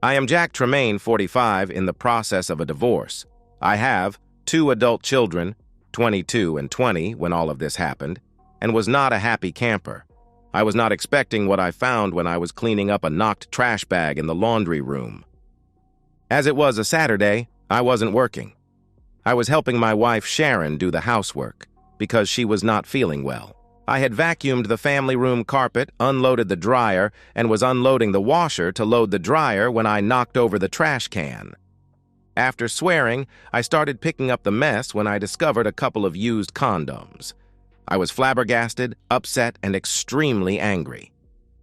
I am Jack Tremaine, 45, in the process of a divorce. I have 2 adult children, 22 and 20, when all of this happened, and was not a happy camper. I was not expecting what I found when I was cleaning up a knocked trash bag in the laundry room. As it was a Saturday, I wasn't working. I was helping my wife Sharon do the housework because she was not feeling well. I had vacuumed the family room carpet, unloaded the dryer, and was unloading the washer to load the dryer when I knocked over the trash can. After swearing, I started picking up the mess when I discovered a couple of used condoms. I was flabbergasted, upset, and extremely angry.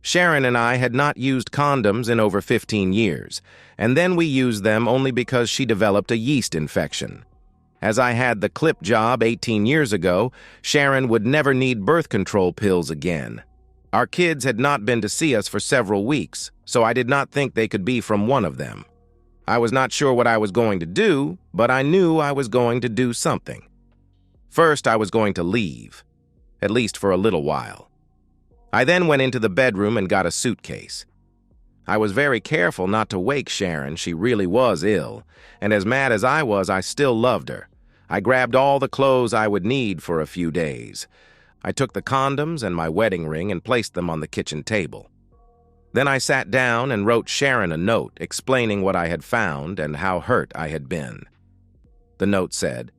Sharon and I had not used condoms in over 15 years, and then we used them only because she developed a yeast infection. As I had the clip job 18 years ago, Sharon would never need birth control pills again. Our kids had not been to see us for several weeks, so I did not think they could be from one of them. I was not sure what I was going to do, but I knew I was going to do something. First, I was going to leave, at least for a little while. I then went into the bedroom and got a suitcase. I was very careful not to wake Sharon. She really was ill, and as mad as I still loved her. I grabbed all the clothes I would need for a few days. I took the condoms and my wedding ring and placed them on the kitchen table. Then I sat down and wrote Sharon a note explaining what I had found and how hurt I had been. The note said,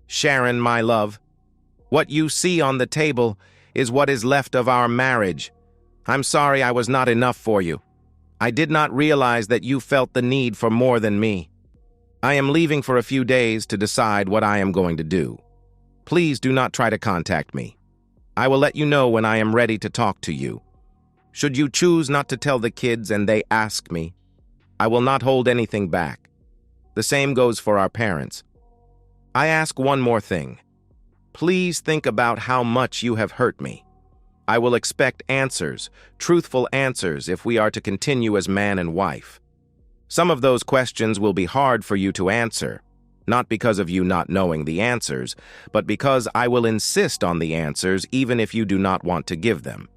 "Sharon, my love, what you see on the table is what is left of our marriage. I'm sorry I was not enough for you. I did not realize that you felt the need for more than me. I am leaving for a few days to decide what I am going to do. Please do not try to contact me. I will let you know when I am ready to talk to you. Should you choose not to tell the kids and they ask me, I will not hold anything back. The same goes for our parents. I ask one more thing. Please think about how much you have hurt me. I will expect answers, truthful answers, if we are to continue as man and wife. Some of those questions will be hard for you to answer, not because of you not knowing the answers, but because I will insist on the answers even if you do not want to give them.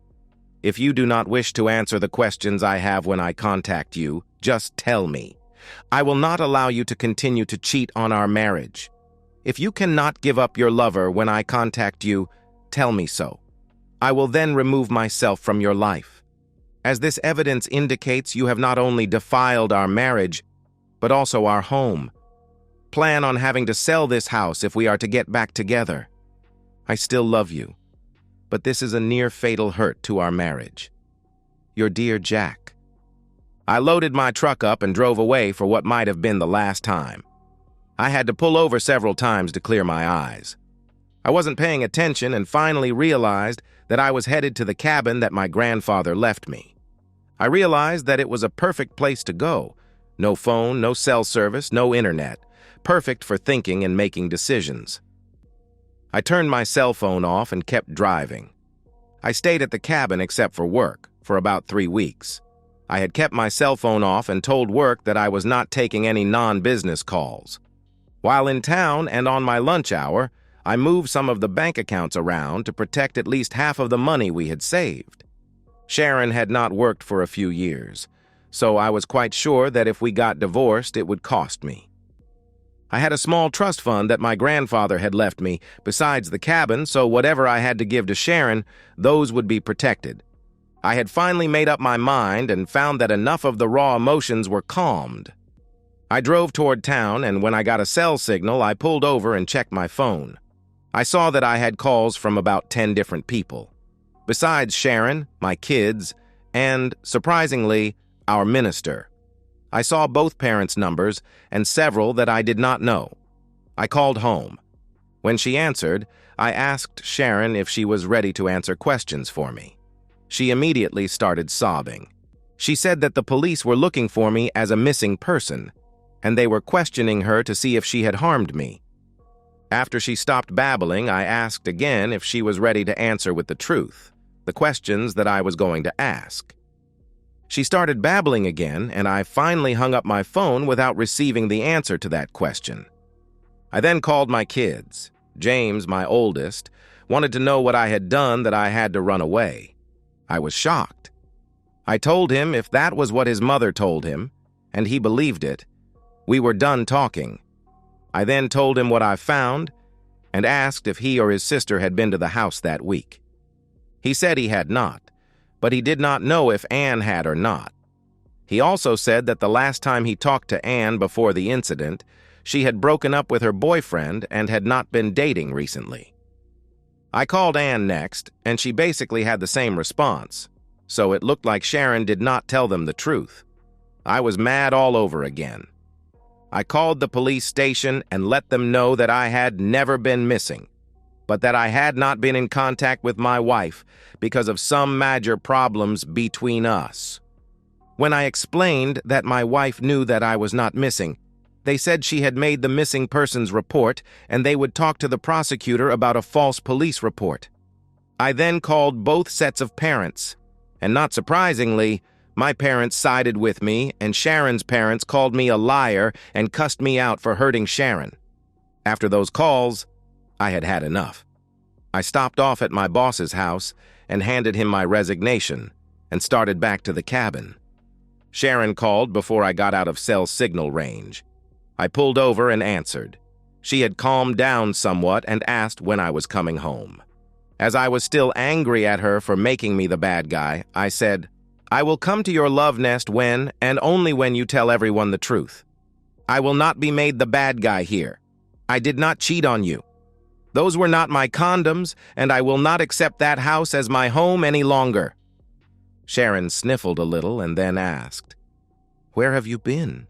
If you do not wish to answer the questions I have when I contact you, just tell me. I will not allow you to continue to cheat on our marriage. If you cannot give up your lover when I contact you, tell me so. I will then remove myself from your life. As this evidence indicates, you have not only defiled our marriage, but also our home. Plan on having to sell this house if we are to get back together. I still love you, but this is a near-fatal hurt to our marriage. Your dear Jack." I loaded my truck up and drove away for what might have been the last time. I had to pull over several times to clear my eyes. I wasn't paying attention and finally realized that I was headed to the cabin that my grandfather left me. I realized that it was a perfect place to go. No phone, no cell service, no internet. Perfect for thinking and making decisions. I turned my cell phone off and kept driving. I stayed at the cabin except for work for about 3 weeks. I had kept my cell phone off and told work that I was not taking any non-business calls. While in town and on my lunch hour, I moved some of the bank accounts around to protect at least half of the money we had saved. Sharon had not worked for a few years, so I was quite sure that if we got divorced, it would cost me. I had a small trust fund that my grandfather had left me, besides the cabin, so whatever I had to give to Sharon, those would be protected. I had finally made up my mind and found that enough of the raw emotions were calmed. I drove toward town, and when I got a cell signal, I pulled over and checked my phone. I saw that I had calls from about 10 different people. Besides Sharon, my kids, and, surprisingly, our minister. I saw both parents' numbers and several that I did not know. I called home. When she answered, I asked Sharon if she was ready to answer questions for me. She immediately started sobbing. She said that the police were looking for me as a missing person, and they were questioning her to see if she had harmed me. After she stopped babbling, I asked again if she was ready to answer with the truth, the questions that I was going to ask. She started babbling again, and I finally hung up my phone without receiving the answer to that question. I then called my kids. James, my oldest, wanted to know what I had done that I had to run away. I was shocked. I told him if that was what his mother told him, and he believed it. We were done talking. I then told him what I found and asked if he or his sister had been to the house that week. He said he had not, but he did not know if Anne had or not. He also said that the last time he talked to Anne before the incident, she had broken up with her boyfriend and had not been dating recently. I called Anne next, and she basically had the same response, so it looked like Sharon did not tell them the truth. I was mad all over again. I called the police station and let them know that I had never been missing, but that I had not been in contact with my wife because of some major problems between us. When I explained that my wife knew that I was not missing, they said she had made the missing persons report and they would talk to the prosecutor about a false police report. I then called both sets of parents, and not surprisingly, my parents sided with me and Sharon's parents called me a liar and cussed me out for hurting Sharon. After those calls, I had had enough. I stopped off at my boss's house and handed him my resignation and started back to the cabin. Sharon called before I got out of cell signal range. I pulled over and answered. She had calmed down somewhat and asked when I was coming home. As I was still angry at her for making me the bad guy, I said, "I will come to your love nest when and only when you tell everyone the truth. I will not be made the bad guy here. I did not cheat on you. Those were not my condoms, and I will not accept that house as my home any longer." Sharon sniffled a little and then asked, "Where have you been?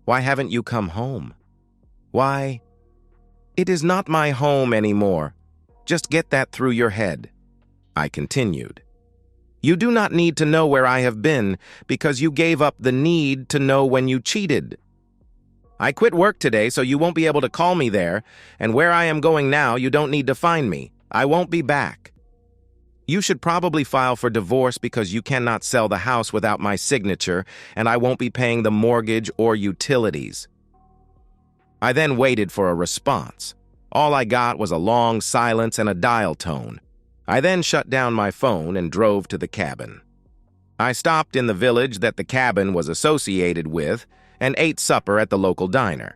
Why haven't you come home?" "Why, it is not my home anymore. Just get that through your head." I continued, "You do not need to know where I have been because you gave up the need to know when you cheated. I quit work today, so you won't be able to call me there, and where I am going now, you don't need to find me. I won't be back. You should probably file for divorce because you cannot sell the house without my signature, and I won't be paying the mortgage or utilities." I then waited for a response. All I got was a long silence and a dial tone. I then shut down my phone and drove to the cabin. I stopped in the village that the cabin was associated with and ate supper at the local diner.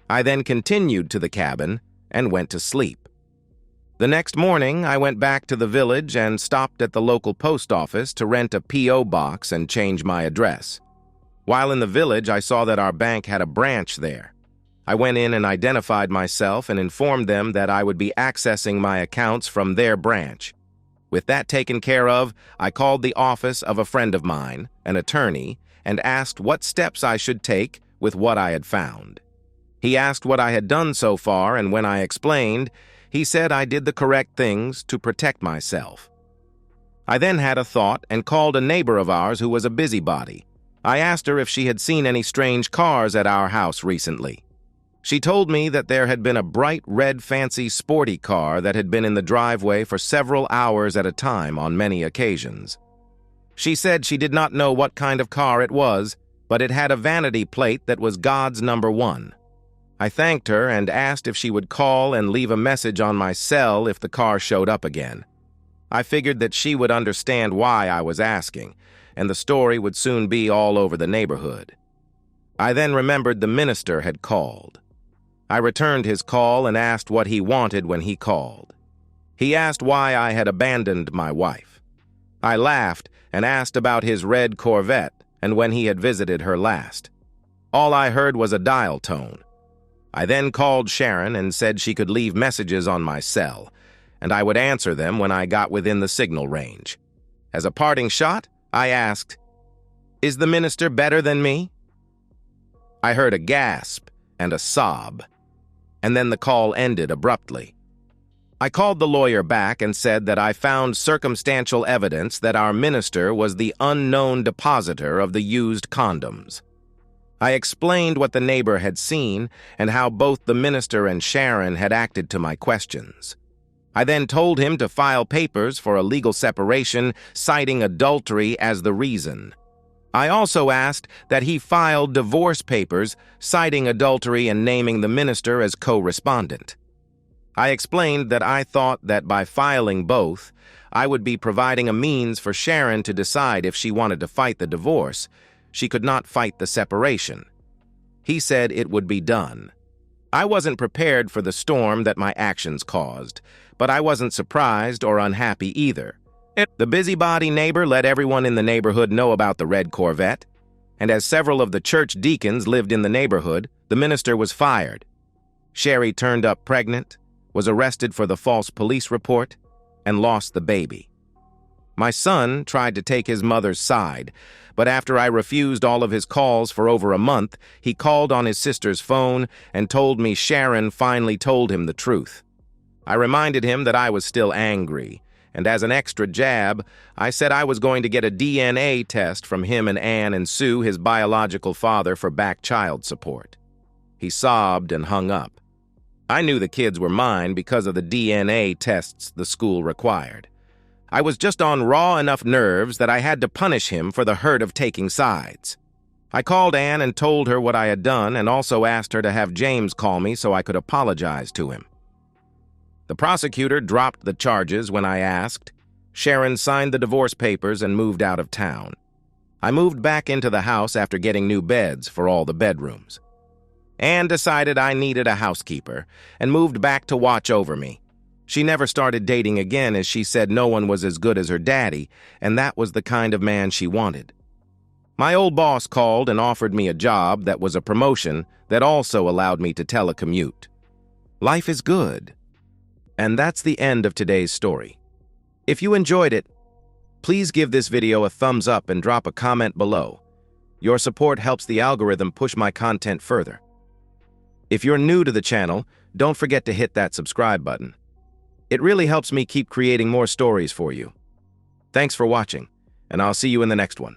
I then continued to the cabin and went to sleep. The next morning, I went back to the village and stopped at the local post office to rent a P.O. box and change my address. While in the village, I saw that our bank had a branch there. I went in and identified myself and informed them that I would be accessing my accounts from their branch. With that taken care of, I called the office of a friend of mine, an attorney, and asked what steps I should take with what I had found. He asked what I had done so far, and when I explained, he said I did the correct things to protect myself. I then had a thought and called a neighbor of ours who was a busybody. I asked her if she had seen any strange cars at our house recently. She told me that there had been a bright red fancy sporty car that had been in the driveway for several hours at a time on many occasions. She said she did not know what kind of car it was, but it had a vanity plate that was God's number 1. I thanked her and asked if she would call and leave a message on my cell if the car showed up again. I figured that she would understand why I was asking, and the story would soon be all over the neighborhood. I then remembered the minister had called. I returned his call and asked what he wanted when he called. He asked why I had abandoned my wife. I laughed and asked about his red Corvette and when he had visited her last. All I heard was a dial tone. I then called Sharon and said she could leave messages on my cell, and I would answer them when I got within the signal range. As a parting shot, I asked, "Is the minister better than me?" I heard a gasp and a sob, and then the call ended abruptly. I called the lawyer back and said that I found circumstantial evidence that our minister was the unknown depositor of the used condoms. I explained what the neighbor had seen and how both the minister and Sharon had acted to my questions. I then told him to file papers for a legal separation, citing adultery as the reason. I also asked that he file divorce papers, citing adultery and naming the minister as co-respondent. I explained that I thought that by filing both, I would be providing a means for Sharon to decide if she wanted to fight the divorce, she could not fight the separation. He said it would be done. I wasn't prepared for the storm that my actions caused, but I wasn't surprised or unhappy either. The busybody neighbor let everyone in the neighborhood know about the red Corvette, and as several of the church deacons lived in the neighborhood, the minister was fired. Sherry turned up pregnant, was arrested for the false police report, and lost the baby. My son tried to take his mother's side, but after I refused all of his calls for over a month, he called on his sister's phone and told me Sharon finally told him the truth. I reminded him that I was still angry, and as an extra jab, I said I was going to get a DNA test from him and Ann and sue his biological father for back child support. He sobbed and hung up. I knew the kids were mine because of the DNA tests the school required. I was just on raw enough nerves that I had to punish him for the hurt of taking sides. I called Ann and told her what I had done and also asked her to have James call me so I could apologize to him. The prosecutor dropped the charges when I asked. Sharon signed the divorce papers and moved out of town. I moved back into the house after getting new beds for all the bedrooms. Ann decided I needed a housekeeper and moved back to watch over me. She never started dating again as she said no one was as good as her daddy, and that was the kind of man she wanted. My old boss called and offered me a job that was a promotion that also allowed me to telecommute. Life is good. And that's the end of today's story. If you enjoyed it, please give this video a thumbs up and drop a comment below. Your support helps the algorithm push my content further. If you're new to the channel, don't forget to hit that subscribe button. It really helps me keep creating more stories for you. Thanks for watching, and I'll see you in the next one.